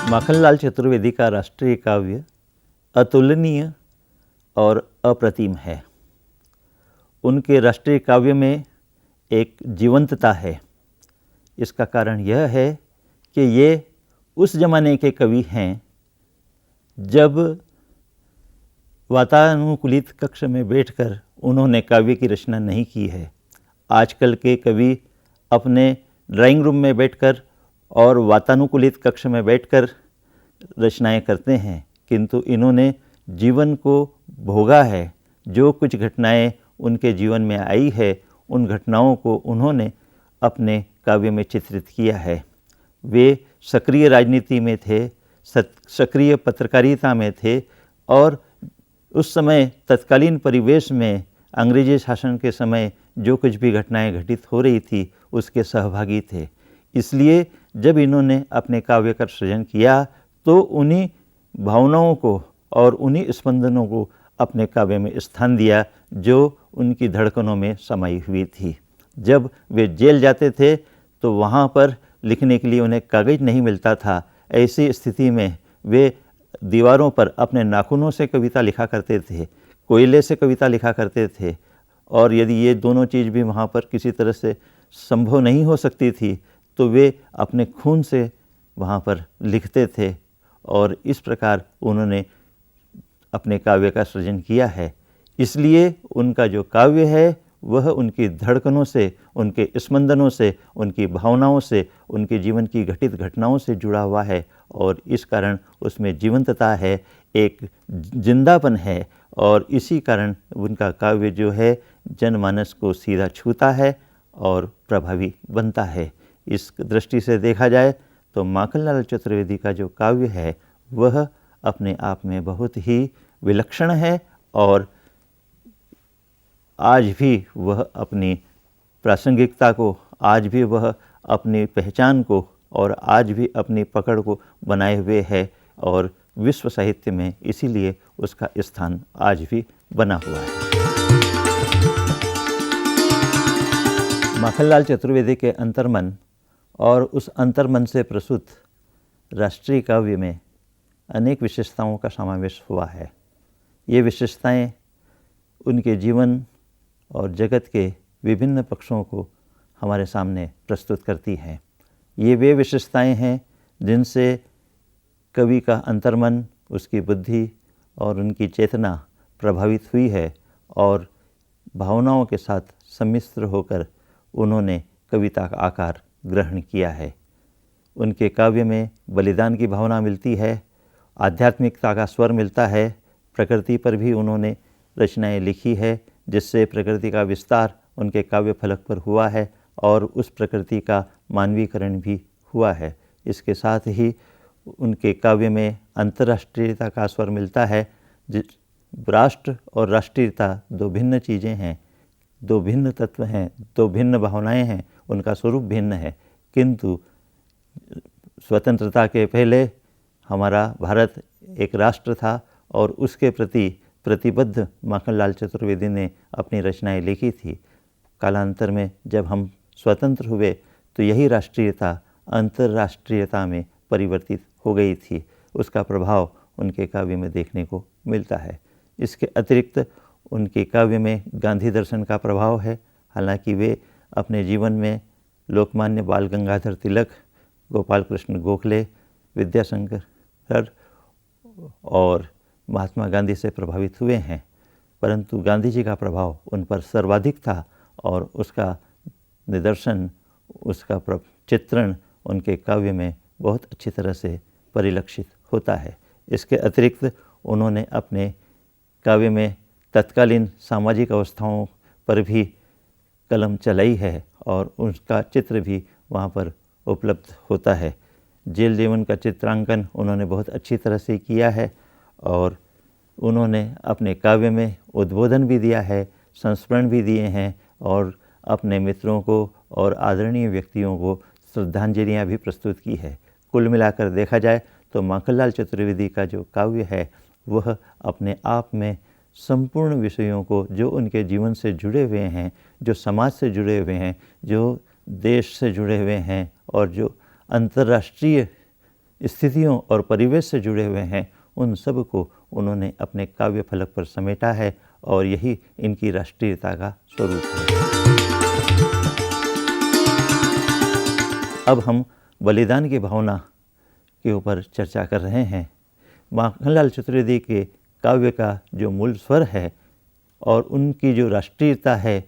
माखनलाल चतुर्वेदी का राष्ट्रीय काव्य अतुलनीय और अप्रतिम है। उनके राष्ट्रीय काव्य में एक जीवंतता है। इसका कारण यह है कि ये उस जमाने के कवि हैं जब वातानुकूलित कक्ष में बैठकर उन्होंने काव्य की रचना नहीं की है। आजकल के कवि अपने ड्राइंग रूम में बैठकर और वातानुकूलित कक्ष में बैठकर रचनाएं करते हैं, किंतु इन्होंने जीवन को भोगा है। जो कुछ घटनाएं उनके जीवन में आई है, उन घटनाओं को उन्होंने अपने काव्य में चित्रित किया है। वे सक्रिय राजनीति में थे, सक्रिय पत्रकारिता में थे और उस समय तत्कालीन परिवेश में अंग्रेजी शासन के समय जो कुछ भी घटनाएं घटित हो रही थी उसके सहभागी थे। इसलिए जब इन्होंने अपने काव्य का सृजन किया तो उन्हीं भावनाओं को और उन्हीं स्पंदनों को अपने काव्य में स्थान दिया जो उनकी धड़कनों में समाई हुई थी। जब वे जेल जाते थे तो वहाँ पर लिखने के लिए उन्हें कागज नहीं मिलता था। ऐसी स्थिति में वे दीवारों पर अपने नाखूनों से कविता लिखा करते थे, कोयले से कविता लिखा करते थे। और यदि ये दोनों चीज़ भी वहाँ पर किसी तरह से संभव नहीं हो सकती थी तो वे अपने खून से वहाँ पर लिखते थे और इस प्रकार उन्होंने अपने काव्य का सृजन किया है। इसलिए उनका जो काव्य है वह उनकी धड़कनों से, उनके स्पंदनों से, उनकी भावनाओं से, उनके जीवन की घटित घटनाओं से जुड़ा हुआ है और इस कारण उसमें जीवंतता है, एक जिंदापन है और इसी कारण उनका काव्य जो है जनमानस को सीधा छूता है और प्रभावी बनता है। इस दृष्टि से देखा जाए तो माखनलाल चतुर्वेदी का जो काव्य है वह अपने आप में बहुत ही विलक्षण है और आज भी वह अपनी प्रासंगिकता को, आज भी वह अपनी पहचान को और आज भी अपनी पकड़ को बनाए हुए है और विश्व साहित्य में इसीलिए उसका स्थान आज भी बना हुआ है। माखनलाल चतुर्वेदी के अंतर्मन और उस अंतर्मन से प्रसूत राष्ट्रीय काव्य में अनेक विशेषताओं का समावेश हुआ है। ये विशेषताएं उनके जीवन और जगत के विभिन्न पक्षों को हमारे सामने प्रस्तुत करती हैं। ये वे विशेषताएं हैं जिनसे कवि का अंतर्मन, उसकी बुद्धि और उनकी चेतना प्रभावित हुई है और भावनाओं के साथ सम्मिश्र होकर उन्होंने कविता का आकार ग्रहण किया है। उनके काव्य में बलिदान की भावना मिलती है, आध्यात्मिकता का स्वर मिलता है। प्रकृति पर भी उन्होंने रचनाएं लिखी है जिससे प्रकृति का विस्तार उनके काव्य फलक पर हुआ है और उस प्रकृति का मानवीकरण भी हुआ है। इसके साथ ही उनके काव्य में अंतर्राष्ट्रीयता का स्वर मिलता है। राष्ट्र और राष्ट्रीयता दो भिन्न चीज़ें हैं, दो भिन्न तत्व हैं, दो भिन्न भावनाएं हैं, उनका स्वरूप भिन्न है। किंतु स्वतंत्रता के पहले हमारा भारत एक राष्ट्र था और उसके प्रति प्रतिबद्ध माखनलाल चतुर्वेदी ने अपनी रचनाएं लिखी थी। कालांतर में जब हम स्वतंत्र हुए तो यही राष्ट्रीयता अंतर्राष्ट्रीयता में परिवर्तित हो गई थी। उसका प्रभाव उनके काव्य में देखने को मिलता है। इसके अतिरिक्त उनके काव्य में गांधी दर्शन का प्रभाव है। हालांकि वे अपने जीवन में लोकमान्य बाल गंगाधर तिलक, गोपाल कृष्ण गोखले, विद्यासागर और महात्मा गांधी से प्रभावित हुए हैं, परंतु गांधी जी का प्रभाव उन पर सर्वाधिक था और उसका निदर्शन, उसका चित्रण उनके काव्य में बहुत अच्छी तरह से परिलक्षित होता है। इसके अतिरिक्त उन्होंने अपने काव्य में तत्कालीन सामाजिक अवस्थाओं पर भी कलम चलाई है और उसका चित्र भी वहाँ पर उपलब्ध होता है। जेल जीवन का चित्रांकन उन्होंने बहुत अच्छी तरह से किया है और उन्होंने अपने काव्य में उद्बोधन भी दिया है, संस्मरण भी दिए हैं और अपने मित्रों को और आदरणीय व्यक्तियों को श्रद्धांजलियाँ भी प्रस्तुत की है। कुल मिलाकर देखा जाए तो माखनलाल चतुर्वेदी का जो काव्य है वह अपने आप में संपूर्ण विषयों को, जो उनके जीवन से जुड़े हुए हैं, जो समाज से जुड़े हुए हैं, जो देश से जुड़े हुए हैं और जो अंतर्राष्ट्रीय स्थितियों और परिवेश से जुड़े हुए हैं, उन सब को उन्होंने अपने काव्य फलक पर समेटा है और यही इनकी राष्ट्रीयता का स्वरूप है। अब हम बलिदान की भावना के ऊपर चर्चा कर रहे हैं। माखनलाल चतुर्वेदी के काव्य का जो मूल स्वर है और उनकी जो राष्ट्रीयता है,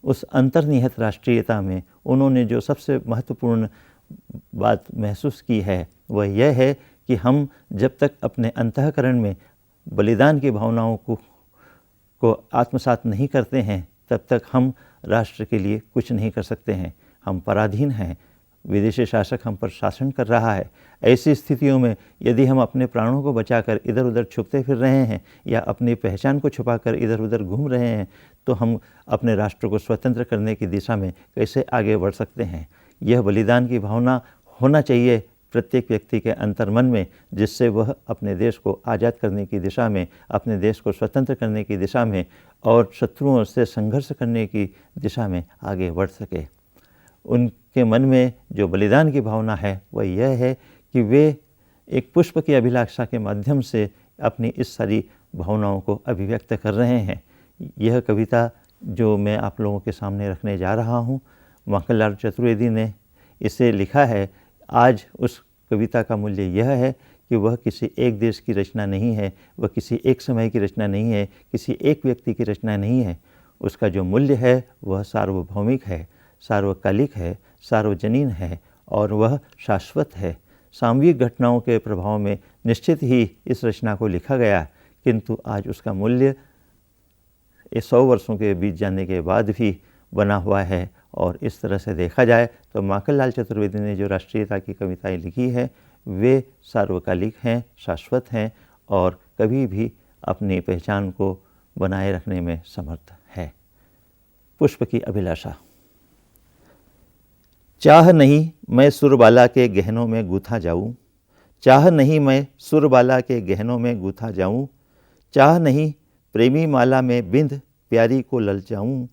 उस अंतर्निहित राष्ट्रीयता में उन्होंने जो सबसे महत्वपूर्ण बात महसूस की है वह यह है कि हम जब तक अपने अंतःकरण में बलिदान की भावनाओं को आत्मसात नहीं करते हैं, तब तक हम राष्ट्र के लिए कुछ नहीं कर सकते हैं। हम पराधीन हैं, विदेशी शासक हम पर शासन कर रहा है। ऐसी स्थितियों में यदि हम अपने प्राणों को बचाकर इधर उधर छुपते फिर रहे हैं या अपनी पहचान को छुपाकर इधर उधर घूम रहे हैं, तो हम अपने राष्ट्र को स्वतंत्र करने की दिशा में कैसे आगे बढ़ सकते हैं। यह बलिदान की भावना होना चाहिए प्रत्येक व्यक्ति के अंतर्मन में, जिससे वह अपने देश को आज़ाद करने की दिशा में, अपने देश को स्वतंत्र करने की दिशा में और शत्रुओं से संघर्ष करने की दिशा में आगे बढ़ सके। उनके मन में जो बलिदान की भावना है वह यह है कि वे एक पुष्प की अभिलाषा के माध्यम से अपनी इस सारी भावनाओं को अभिव्यक्त कर रहे हैं। यह कविता जो मैं आप लोगों के सामने रखने जा रहा हूँ, माखनलाल चतुर्वेदी ने इसे लिखा है। आज उस कविता का मूल्य यह है कि वह किसी एक देश की रचना नहीं है, वह किसी एक समय की रचना नहीं है, किसी एक व्यक्ति की रचना नहीं है। उसका जो मूल्य है वह सार्वभौमिक है, सार्वकालिक है, सार्वजनीन है और वह शाश्वत है। सामयिक घटनाओं के प्रभाव में निश्चित ही इस रचना को लिखा गया, किंतु आज उसका मूल्य 100 वर्षों के बीत जाने के बाद भी बना हुआ है। और इस तरह से देखा जाए तो माखनलाल चतुर्वेदी ने जो राष्ट्रीयता की कविताएं लिखी है वे सार्वकालिक हैं, शाश्वत हैं और कभी भी अपनी पहचान को बनाए रखने में समर्थ है। पुष्प की अभिलाषा। चाह नहीं मैं सुरबाला के गहनों में गूथा जाऊं, चाह नहीं मैं सुरबाला के गहनों में गूथा जाऊं, चाह नहीं प्रेमी माला में बिंद प्यारी को ललचाऊं,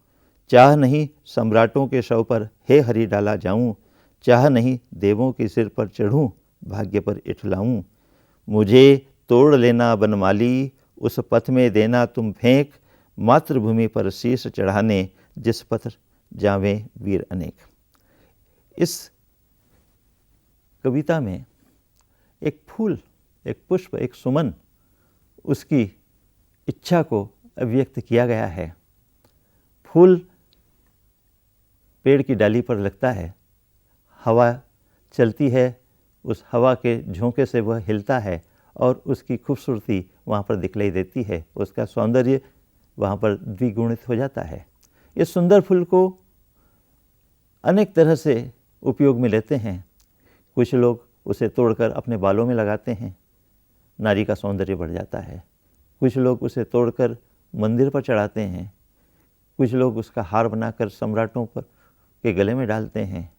चाह नहीं सम्राटों के शव पर हे हरि डाला जाऊं, चाह नहीं देवों के सिर पर चढ़ूं भाग्य पर इठलाऊं, मुझे तोड़ लेना बनमाली उस पथ में देना तुम फेंक, मातृभूमि पर शीश चढ़ाने जिस पथ जावे वीर अनेक। इस कविता में एक फूल, एक पुष्प, एक सुमन, उसकी इच्छा को अभिव्यक्त किया गया है। फूल पेड़ की डाली पर लगता है, हवा चलती है, उस हवा के झोंके से वह हिलता है और उसकी खूबसूरती वहाँ पर दिखलाई देती है, उसका सौंदर्य वहाँ पर द्विगुणित हो जाता है। इस सुंदर फूल को अनेक तरह से उपयोग में लेते हैं। कुछ लोग उसे तोड़कर अपने बालों में लगाते हैं, नारी का सौंदर्य बढ़ जाता है। कुछ लोग उसे तोड़कर मंदिर पर चढ़ाते हैं, कुछ लोग उसका हार बनाकर सम्राटों पर के गले में डालते हैं।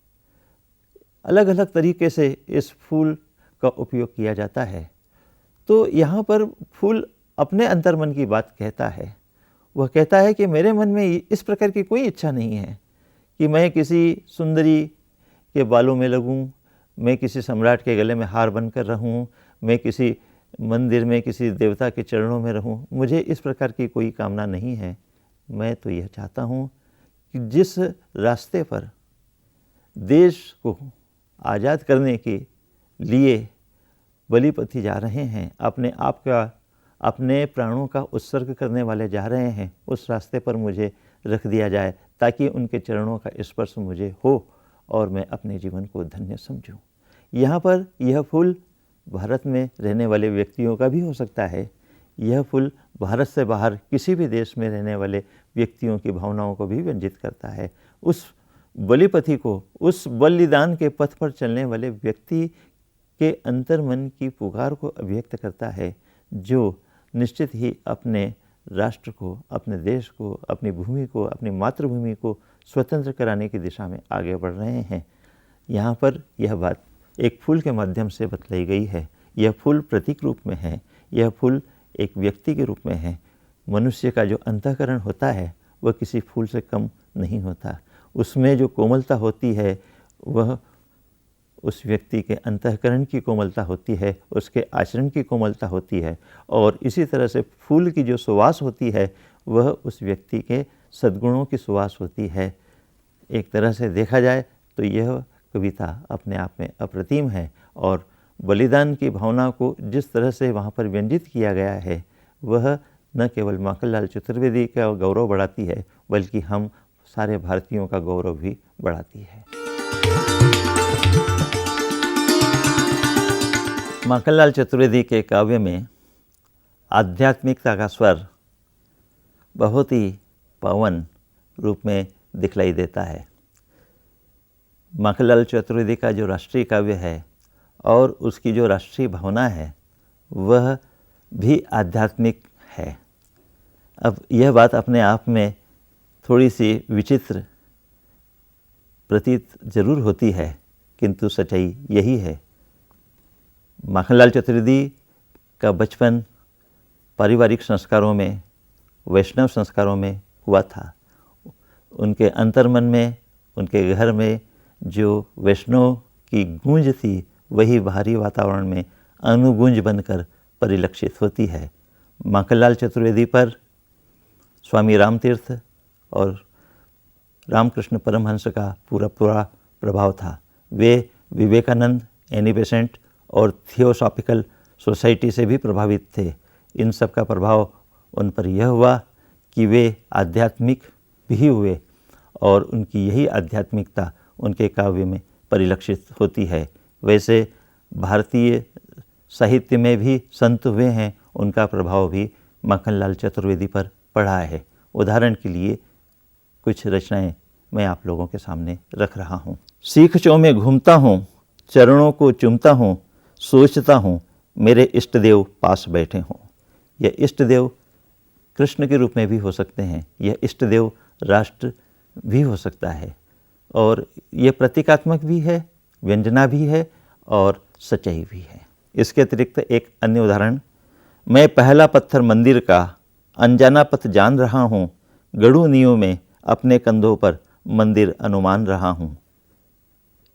अलग अलग तरीके से इस फूल का उपयोग किया जाता है। तो यहाँ पर फूल अपने अंतर्मन की बात कहता है। वह कहता है कि मेरे मन में इस प्रकार की कोई इच्छा नहीं है कि मैं किसी सुंदरी के बालों में लगूं, मैं किसी सम्राट के गले में हार बनकर रहूं, मैं किसी मंदिर में किसी देवता के चरणों में रहूं। मुझे इस प्रकार की कोई कामना नहीं है। मैं तो यह चाहता हूं कि जिस रास्ते पर देश को आज़ाद करने के लिए बलिपति जा रहे हैं, अपने आप का, अपने प्राणों का उत्सर्ग करने वाले जा रहे हैं, उस रास्ते पर मुझे रख दिया जाए ताकि उनके चरणों का स्पर्श मुझे हो और मैं अपने जीवन को धन्य समझूं। यहाँ पर यह फूल भारत में रहने वाले व्यक्तियों का भी हो सकता है। यह फूल भारत से बाहर किसी भी देश में रहने वाले व्यक्तियों की भावनाओं को भी व्यंजित करता है। उस बलिपति को, उस बलिदान के पथ पर चलने वाले व्यक्ति के अंतर्मन की पुकार को अभिव्यक्त करता है, जो निश्चित ही अपने राष्ट्र को, अपने देश को, अपनी भूमि को, अपनी मातृभूमि को स्वतंत्र कराने की दिशा में आगे बढ़ रहे हैं। यहाँ पर यह बात एक फूल के माध्यम से बतलाई गई है। यह फूल प्रतीक रूप में है, यह फूल एक व्यक्ति के रूप में है। मनुष्य का जो अंतःकरण होता है वह किसी फूल से कम नहीं होता। उसमें जो कोमलता होती है वह उस व्यक्ति के अंतःकरण की कोमलता होती है, उसके आचरण की कोमलता होती है, और इसी तरह से फूल की जो सुवास होती है वह उस व्यक्ति के सद्गुणों की सुवास होती है। एक तरह से देखा जाए तो यह कविता अपने आप में अप्रतिम है, और बलिदान की भावना को जिस तरह से वहाँ पर व्यंजित किया गया है वह न केवल माखनलाल चतुर्वेदी का गौरव बढ़ाती है बल्कि हम सारे भारतीयों का गौरव भी बढ़ाती है। माखनलाल चतुर्वेदी के काव्य में आध्यात्मिकता का स्वर बहुत ही पावन रूप में दिखलाई देता है। माखनलाल चतुर्वेदी का जो राष्ट्रीय काव्य है और उसकी जो राष्ट्रीय भावना है वह भी आध्यात्मिक है। अब यह बात अपने आप में थोड़ी सी विचित्र प्रतीत जरूर होती है, किंतु सच्चाई यही है। माखनलाल चतुर्वेदी का बचपन पारिवारिक संस्कारों में, वैष्णव संस्कारों में हुआ था। उनके अंतर्मन में, उनके घर में जो वैष्णव की गूंज थी वही बाहरी वातावरण में अनुगूंज बनकर परिलक्षित होती है। माखनलाल चतुर्वेदी पर स्वामी रामतीर्थ और रामकृष्ण परमहंस का पूरा प्रभाव था। वे विवेकानंद, एनी बेसेंट और थियोसॉफिकल सोसाइटी से भी प्रभावित थे। इन सब का प्रभाव उन पर यह हुआ कि वे आध्यात्मिक भी हुए, और उनकी यही आध्यात्मिकता उनके काव्य में परिलक्षित होती है। वैसे भारतीय साहित्य में भी संत हुए हैं, उनका प्रभाव भी माखनलाल चतुर्वेदी पर पड़ा है। उदाहरण के लिए कुछ रचनाएं मैं आप लोगों के सामने रख रहा हूँ। सीखचों में घूमता हूँ, चरणों को चूमता हूँ, सोचता हूँ मेरे इष्ट देव पास बैठे हों। यह इष्ट देव कृष्ण के रूप में भी हो सकते हैं, यह इष्ट देव राष्ट्र भी हो सकता है, और ये प्रतीकात्मक भी है, व्यंजना भी है और सच्चाई भी है। इसके अतिरिक्त एक अन्य उदाहरण, मैं पहला पत्थर मंदिर का अनजाना पथ जान रहा हूँ, गढ़ू नियों में अपने कंधों पर मंदिर अनुमान रहा हूँ।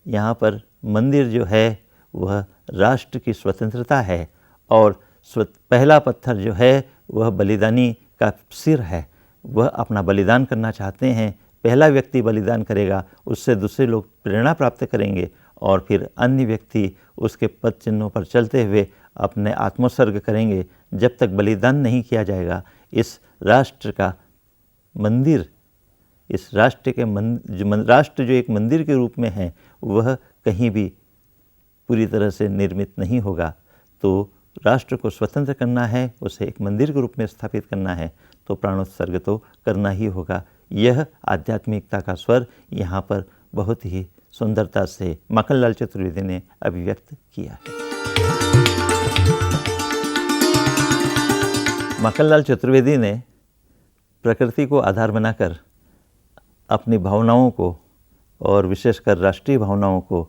यहाँ पर मंदिर जो है वह राष्ट्र की स्वतंत्रता है, और पहला पत्थर जो है वह बलिदानी का सिर है। वह अपना बलिदान करना चाहते हैं, पहला व्यक्ति बलिदान करेगा, उससे दूसरे लोग प्रेरणा प्राप्त करेंगे, और फिर अन्य व्यक्ति उसके पद चिन्हों पर चलते हुए अपने आत्मोत्सर्ग करेंगे। जब तक बलिदान नहीं किया जाएगा इस राष्ट्र का मंदिर, इस राष्ट्र के राष्ट्र जो एक मंदिर के रूप में है वह कहीं भी पूरी तरह से निर्मित नहीं होगा। तो राष्ट्र को स्वतंत्र करना है, उसे एक मंदिर के रूप में स्थापित करना है, तो प्राणोत्सर्ग तो करना ही होगा। यह आध्यात्मिकता का स्वर यहाँ पर बहुत ही सुंदरता से माखनलाल चतुर्वेदी ने अभिव्यक्त किया है। माखनलाल चतुर्वेदी ने प्रकृति को आधार बनाकर अपनी भावनाओं को, और विशेषकर राष्ट्रीय भावनाओं को,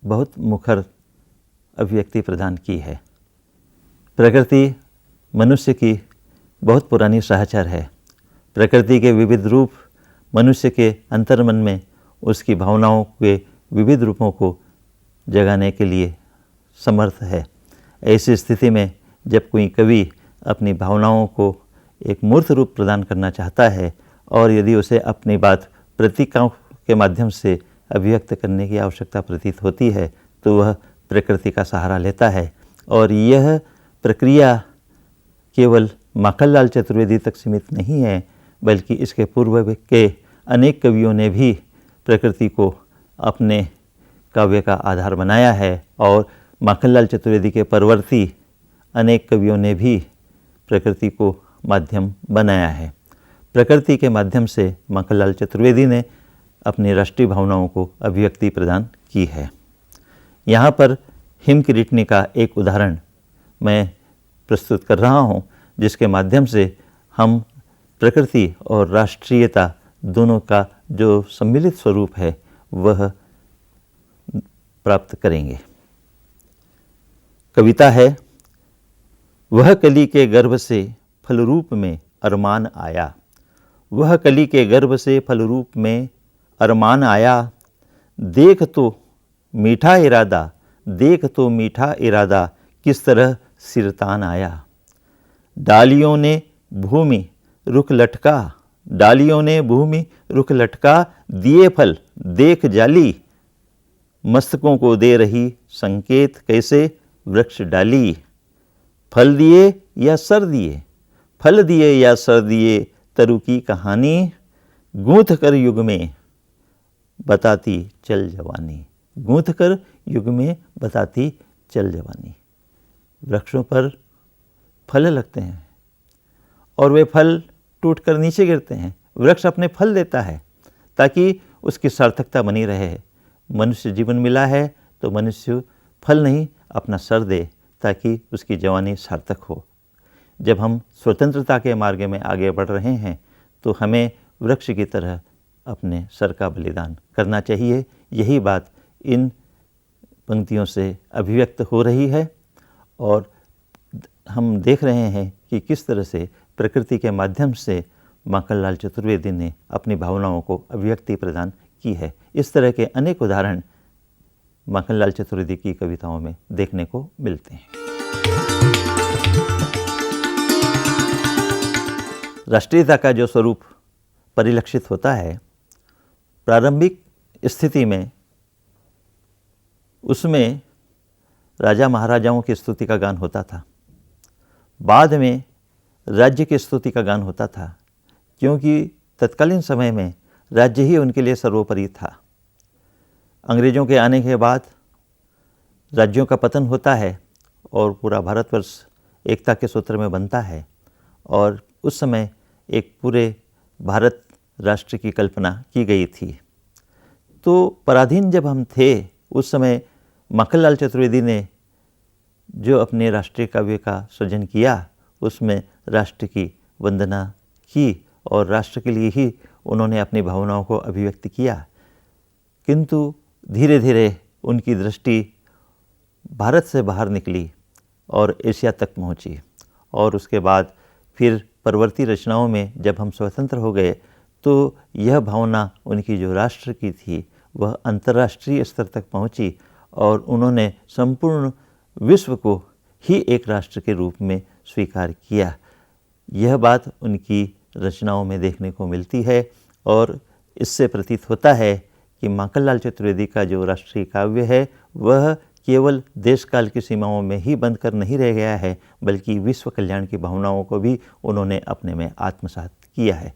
बहुत मुखर अभिव्यक्ति प्रदान की है। प्रकृति मनुष्य की बहुत पुरानी सहचर है। प्रकृति के विविध रूप मनुष्य के अंतर्मन में उसकी भावनाओं के विविध रूपों को जगाने के लिए समर्थ है। ऐसी स्थिति में जब कोई कवि अपनी भावनाओं को एक मूर्त रूप प्रदान करना चाहता है, और यदि उसे अपनी बात प्रतीकों के माध्यम से अभिव्यक्त करने की आवश्यकता प्रतीत होती है, तो वह प्रकृति का सहारा लेता है। और यह प्रक्रिया केवल माखनलाल चतुर्वेदी तक सीमित नहीं है, बल्कि इसके पूर्व के अनेक कवियों ने भी प्रकृति को अपने काव्य का आधार बनाया है, और माखनलाल चतुर्वेदी के परवर्ती अनेक कवियों ने भी प्रकृति को माध्यम बनाया है। प्रकृति के माध्यम से माखनलाल चतुर्वेदी ने अपनी राष्ट्रीय भावनाओं को अभिव्यक्ति प्रदान की है। यहाँ पर हिम किरीटनी का एक उदाहरण मैं प्रस्तुत कर रहा हूँ, जिसके माध्यम से हम प्रकृति और राष्ट्रीयता दोनों का जो सम्मिलित स्वरूप है वह प्राप्त करेंगे। कविता है, वह कली के गर्भ से फल रूप में अरमान आया, वह कली के गर्भ से फल रूप में अरमान आया, देख तो मीठा इरादा, देख तो मीठा इरादा, किस तरह सिरतान आया। डालियों ने भूमि रुख लटका, डालियों ने भूमि रुख लटका, दिए फल देख जाली, मस्तकों को दे रही संकेत, कैसे वृक्ष डाली। फल दिए या सर दिए, फल दिए या सर दिए, तरु की कहानी, गूंथ कर युग में बताती चल जवानी, गूंथ कर युग में बताती चल जवानी। वृक्षों पर फल लगते हैं और वे फल टूटकर नीचे गिरते हैं। वृक्ष अपने फल देता है ताकि उसकी सार्थकता बनी रहे। मनुष्य जीवन मिला है तो मनुष्य फल नहीं अपना सर दे ताकि उसकी जवानी सार्थक हो। जब हम स्वतंत्रता के मार्ग में आगे बढ़ रहे हैं तो हमें वृक्ष की तरह अपने सर का बलिदान करना चाहिए। यही बात इन पंक्तियों से अभिव्यक्त हो रही है और हम देख रहे हैं कि किस तरह से प्रकृति के माध्यम से माखनलाल चतुर्वेदी ने अपनी भावनाओं को अभिव्यक्ति प्रदान की है। इस तरह के अनेक उदाहरण माखनलाल चतुर्वेदी की कविताओं में देखने को मिलते हैं। राष्ट्रीयता का जो स्वरूप परिलक्षित होता है, प्रारंभिक स्थिति में उसमें राजा महाराजाओं की स्तुति का गान होता था, बाद में राज्य की स्तुति का गान होता था, क्योंकि तत्कालीन समय में राज्य ही उनके लिए सर्वोपरि था। अंग्रेज़ों के आने के बाद राज्यों का पतन होता है और पूरा भारतवर्ष एकता के सूत्र में बनता है और उस समय एक पूरे भारत राष्ट्र की कल्पना की गई थी। तो पराधीन जब हम थे उस समय माखनलाल चतुर्वेदी ने जो अपने राष्ट्रीय काव्य का सृजन किया उसमें राष्ट्र की वंदना की और राष्ट्र के लिए ही उन्होंने अपनी भावनाओं को अभिव्यक्त किया। किंतु धीरे धीरे उनकी दृष्टि भारत से बाहर निकली और एशिया तक पहुंची और उसके बाद फिर परवर्ती रचनाओं में जब हम स्वतंत्र हो गए तो यह भावना उनकी जो राष्ट्र की थी वह अंतर्राष्ट्रीय स्तर तक पहुंची और उन्होंने संपूर्ण विश्व को ही एक राष्ट्र के रूप में स्वीकार किया। यह बात उनकी रचनाओं में देखने को मिलती है और इससे प्रतीत होता है कि माखनलाल चतुर्वेदी का जो राष्ट्रीय काव्य है वह केवल देश काल की सीमाओं में ही बंद कर नहीं रह गया है, बल्कि विश्व कल्याण की भावनाओं को भी उन्होंने अपने में आत्मसात किया है।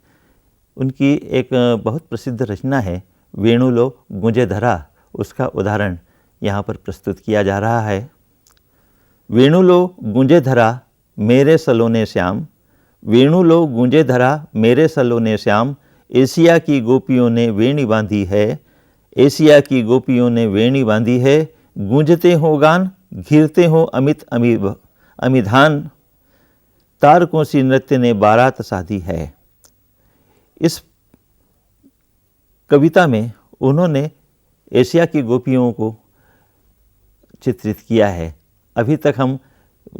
उनकी एक बहुत प्रसिद्ध रचना है वेणु लो गूंजे धरा, उसका उदाहरण यहाँ पर प्रस्तुत किया जा रहा है। वेणु लो गूंजे धरा मेरे सलोने श्याम, वेणु लो गूंजे धरा मेरे सलोने श्याम, एशिया की गोपियों ने वेणी बांधी है, एशिया की गोपियों ने वेणी बांधी है, गूंजते हो गान घिरते हो अमित अमिधान, तारकों सी नृत्य ने बारात साधी है। इस कविता में उन्होंने एशिया की गोपियों को चित्रित किया है। अभी तक हम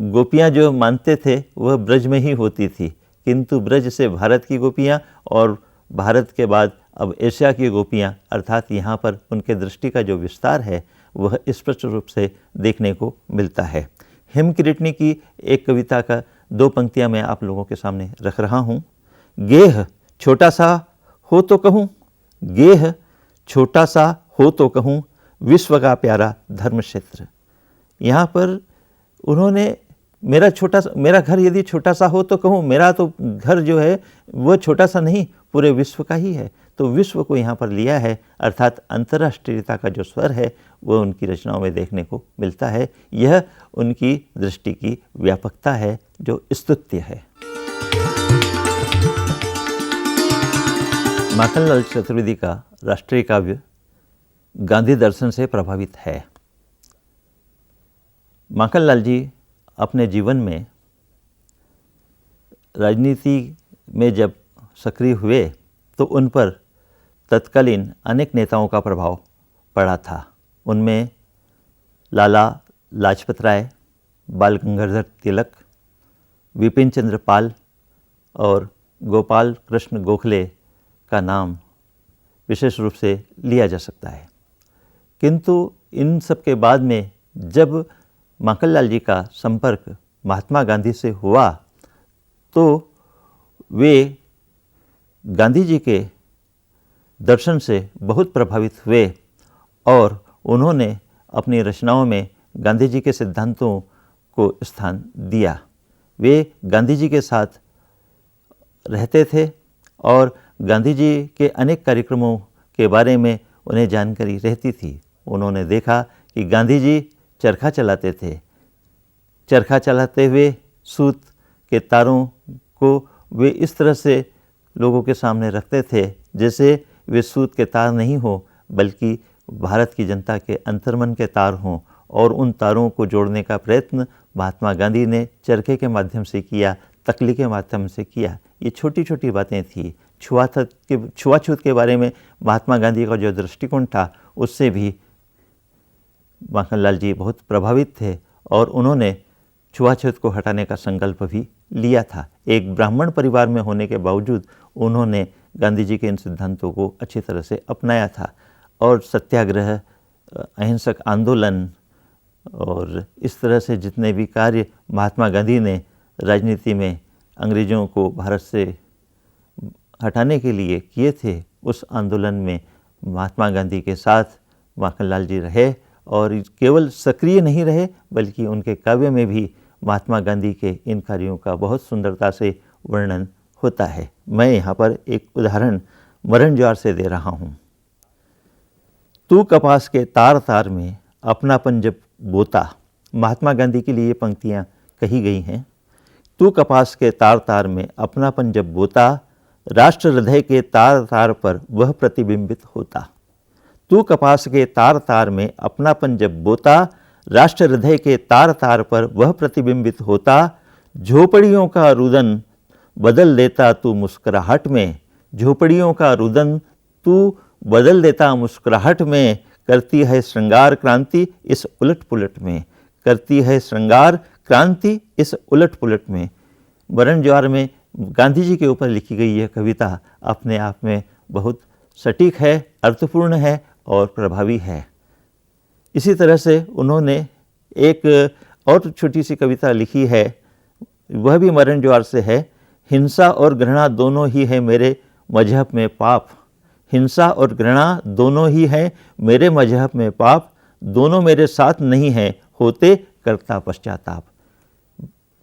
गोपियाँ जो मानते थे वह ब्रज में ही होती थी, किंतु ब्रज से भारत की गोपियाँ और भारत के बाद अब एशिया की गोपियाँ, अर्थात यहाँ पर उनके दृष्टि का जो विस्तार है वह स्पष्ट रूप से देखने को मिलता है। हेमकिरीटनी की एक कविता का दो पंक्तियाँ मैं आप लोगों के सामने रख रहा हूँ। गेह छोटा सा हो तो कहूँ, गेह छोटा सा हो तो कहूँ, विश्व का प्यारा धर्म क्षेत्र। यहाँ पर उन्होंने मेरा घर यदि छोटा सा हो तो कहूँ, मेरा तो घर जो है वह छोटा सा नहीं पूरे विश्व का ही है। तो विश्व को यहाँ पर लिया है, अर्थात अंतर्राष्ट्रीयता का जो स्वर है वह उनकी रचनाओं में देखने को मिलता है। यह उनकी दृष्टि की व्यापकता है जो स्तुत्य है। माखनलाल चतुर्वेदी का राष्ट्रीय काव्य गांधी दर्शन से प्रभावित है। माखनलाल जी अपने जीवन में राजनीति में जब सक्रिय हुए तो उन पर तत्कालीन अनेक नेताओं का प्रभाव पड़ा था। उनमें लाला लाजपत राय, बाल गंगाधर तिलक, विपिन चंद्र पाल और गोपाल कृष्ण गोखले का नाम विशेष रूप से लिया जा सकता है। किंतु इन सब के बाद में जब माखनलाल जी का संपर्क महात्मा गांधी से हुआ तो वे गांधी जी के दर्शन से बहुत प्रभावित हुए और उन्होंने अपनी रचनाओं में गांधी जी के सिद्धांतों को स्थान दिया। वे गांधी जी के साथ रहते थे और गांधी जी के अनेक कार्यक्रमों के बारे में उन्हें जानकारी रहती थी। उन्होंने देखा कि गांधी जी चरखा चलाते थे। चरखा चलाते हुए सूत के तारों को वे इस तरह से लोगों के सामने रखते थे जैसे वे सूत के तार नहीं हो बल्कि भारत की जनता के अंतर्मन के तार हों, और उन तारों को जोड़ने का प्रयत्न महात्मा गांधी ने चरखे के माध्यम से किया, तकली के माध्यम से किया। ये छोटी छोटी बातें थी। छुआछूत के बारे में महात्मा गांधी का जो दृष्टिकोण था उससे भी माखनलाल जी बहुत प्रभावित थे और उन्होंने छुआछूत को हटाने का संकल्प भी लिया था। एक ब्राह्मण परिवार में होने के बावजूद उन्होंने गांधी जी के इन सिद्धांतों को अच्छी तरह से अपनाया था और सत्याग्रह, अहिंसक आंदोलन और इस तरह से जितने भी कार्य महात्मा गांधी ने राजनीति में अंग्रेज़ों को भारत से हटाने के लिए किए थे, उस आंदोलन में महात्मा गांधी के साथ माखनलाल जी रहे और केवल सक्रिय नहीं रहे बल्कि उनके काव्य में भी महात्मा गांधी के इन कार्यों का बहुत सुंदरता से वर्णन होता है। मैं यहाँ पर एक उदाहरण मरण ज्वार से दे रहा हूँ। तू कपास के तार तार में अपनापन जब बोता, महात्मा गांधी के लिए ये पंक्तियाँ कही गई हैं। तू कपास के तार तार में अपनापन जब बोता, राष्ट्र हृदय के तार तार पर वह प्रतिबिंबित होता। तू कपास के तार तार में अपनापन जब बोता, राष्ट्र हृदय के तार तार पर वह प्रतिबिंबित होता। झोपड़ियों का रुदन बदल देता तू मुस्कुराहट में, झोपड़ियों का रुदन तू बदल देता मुस्कुराहट में। करती है श्रृंगार क्रांति इस उलट पुलट में, करती है श्रृंगार क्रांति इस उलट पुलट में। मरण ज्वार में गांधी जी के ऊपर लिखी गई यह कविता अपने आप में बहुत सटीक है, अर्थपूर्ण है और प्रभावी है। इसी तरह से उन्होंने एक और छोटी सी कविता लिखी है, वह भी मरण ज्वार से है। हिंसा और घृणा दोनों ही है मेरे मजहब में पाप, हिंसा और घृणा दोनों ही है मेरे मजहब में पाप। दोनों मेरे साथ नहीं हैं होते करता पश्चाताप।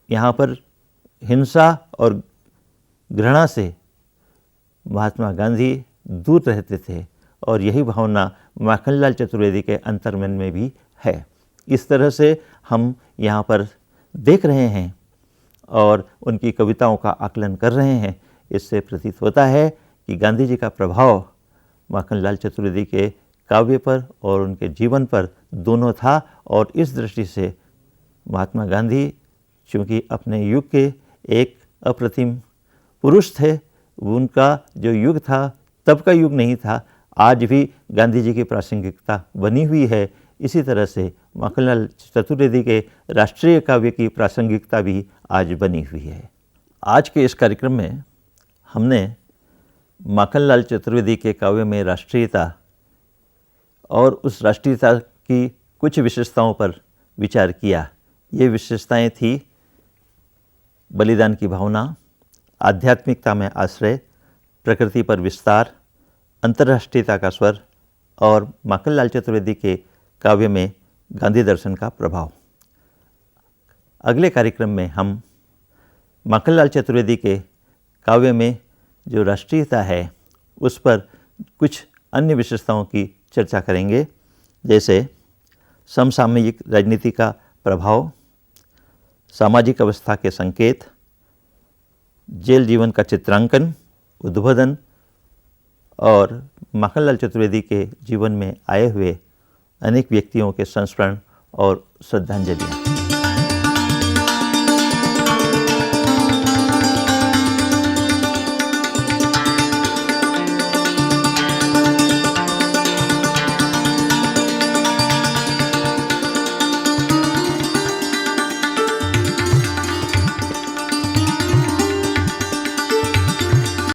यहाँ पर हिंसा और घृणा से महात्मा गांधी दूर रहते थे और यही भावना माखनलाल चतुर्वेदी के अंतर्मन में भी है। इस तरह से हम यहाँ पर देख रहे हैं और उनकी कविताओं का आकलन कर रहे हैं। इससे प्रतीत होता है कि गांधी जी का प्रभाव माखनलाल चतुर्वेदी के काव्य पर और उनके जीवन पर दोनों था और इस दृष्टि से महात्मा गांधी चूँकि अपने युग के एक अप्रतिम पुरुष थे, उनका जो युग था तब का युग नहीं था, आज भी गांधी जी की प्रासंगिकता बनी हुई है। इसी तरह से माखनलाल चतुर्वेदी के राष्ट्रीय काव्य की प्रासंगिकता भी आज बनी हुई है। आज के इस कार्यक्रम में हमने माखनलाल चतुर्वेदी के काव्य में राष्ट्रीयता और उस राष्ट्रीयता की कुछ विशेषताओं पर विचार किया। ये विशेषताएं थी बलिदान की भावना, आध्यात्मिकता में आश्रय, प्रकृति पर विस्तार, अंतर्राष्ट्रीयता का स्वर और माखनलाल चतुर्वेदी के काव्य में गांधी दर्शन का प्रभाव। अगले कार्यक्रम में हम माखनलाल चतुर्वेदी के काव्य में जो राष्ट्रीयता है उस पर कुछ अन्य विशेषताओं की चर्चा करेंगे, जैसे समसामयिक राजनीति का प्रभाव, सामाजिक अवस्था के संकेत, जेल जीवन का चित्रांकन, उद्बोधन और माखनलाल चतुर्वेदी के जीवन में आए हुए अनेक व्यक्तियों के संस्मरण और श्रद्धांजलियाँ।